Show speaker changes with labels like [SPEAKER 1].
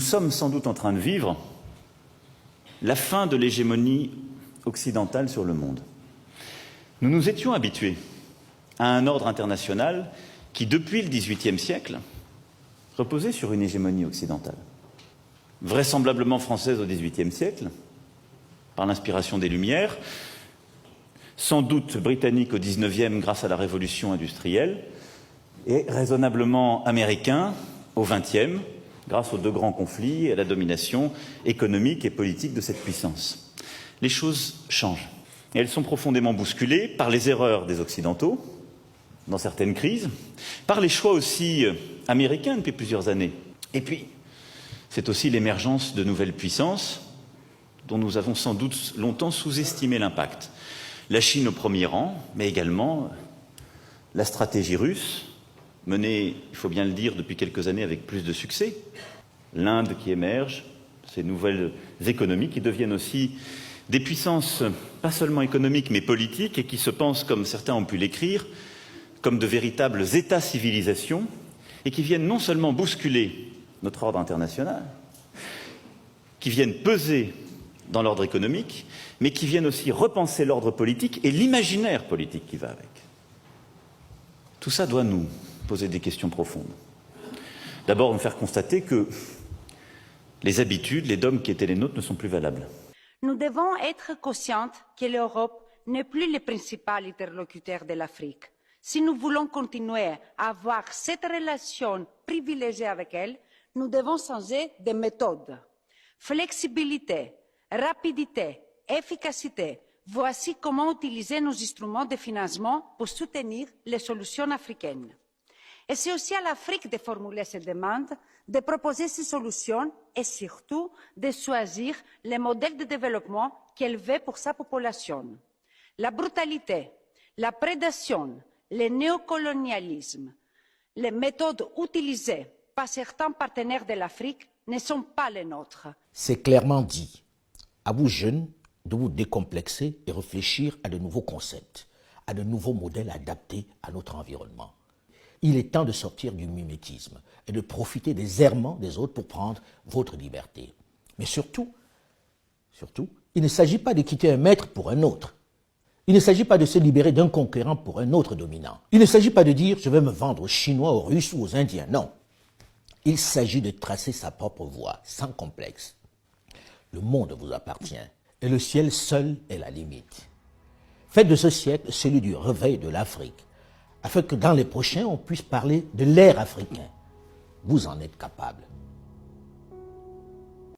[SPEAKER 1] Nous sommes sans doute en train de vivre la fin de l'hégémonie occidentale sur le monde. Nous nous étions habitués à un ordre international qui, depuis le XVIIIe siècle, reposait sur une hégémonie occidentale. Vraisemblablement française au XVIIIe siècle, par l'inspiration des Lumières, sans doute britannique au XIXe grâce à la révolution industrielle, et raisonnablement américain au XXe, grâce aux deux grands conflits et à la domination économique et politique de cette puissance. Les choses changent. Et elles sont profondément bousculées par les erreurs des Occidentaux, dans certaines crises, par les choix aussi américains depuis plusieurs années. Et puis, c'est aussi l'émergence de nouvelles puissances dont nous avons sans doute longtemps sous-estimé l'impact. La Chine au premier rang, mais également la stratégie russe, menée, il faut bien le dire, depuis quelques années avec plus de succès. L'Inde qui émerge, ces nouvelles économies qui deviennent aussi des puissances, pas seulement économiques, mais politiques, et qui se pensent, comme certains ont pu l'écrire, comme de véritables États-civilisations, et qui viennent non seulement bousculer notre ordre international, qui viennent peser dans l'ordre économique, mais qui viennent aussi repenser l'ordre politique et l'imaginaire politique qui va avec. Tout ça doit nous poser des questions profondes. D'abord, me faire constater que les habitudes, les dogmes qui étaient les nôtres ne sont plus valables.
[SPEAKER 2] Nous devons être conscients que l'Europe n'est plus le principal interlocuteur de l'Afrique. Si nous voulons continuer à avoir cette relation privilégiée avec elle, nous devons changer de méthode. Flexibilité, rapidité, efficacité, voici comment utiliser nos instruments de financement pour soutenir les solutions africaines. Et c'est aussi à l'Afrique de formuler ces demandes, de proposer ces solutions et surtout de choisir les modèles de développement qu'elle veut pour sa population. La brutalité, la prédation, le néocolonialisme, les méthodes utilisées par certains partenaires de l'Afrique ne sont pas les nôtres.
[SPEAKER 3] C'est clairement dit. À vous jeunes de vous décomplexer et réfléchir à de nouveaux concepts, à de nouveaux modèles adaptés à notre environnement. Il est temps de sortir du mimétisme et de profiter des errements des autres pour prendre votre liberté. Mais surtout, il ne s'agit pas de quitter un maître pour un autre. Il ne s'agit pas de se libérer d'un conquérant pour un autre dominant. Il ne s'agit pas de dire « je vais me vendre aux Chinois, aux Russes ou aux Indiens ». Non. Il s'agit de tracer sa propre voie, sans complexe. Le monde vous appartient et le ciel seul est la limite. Faites de ce siècle celui du réveil de l'Afrique, afin que dans les prochains, on puisse parler de l'ère africain. Vous en êtes capable.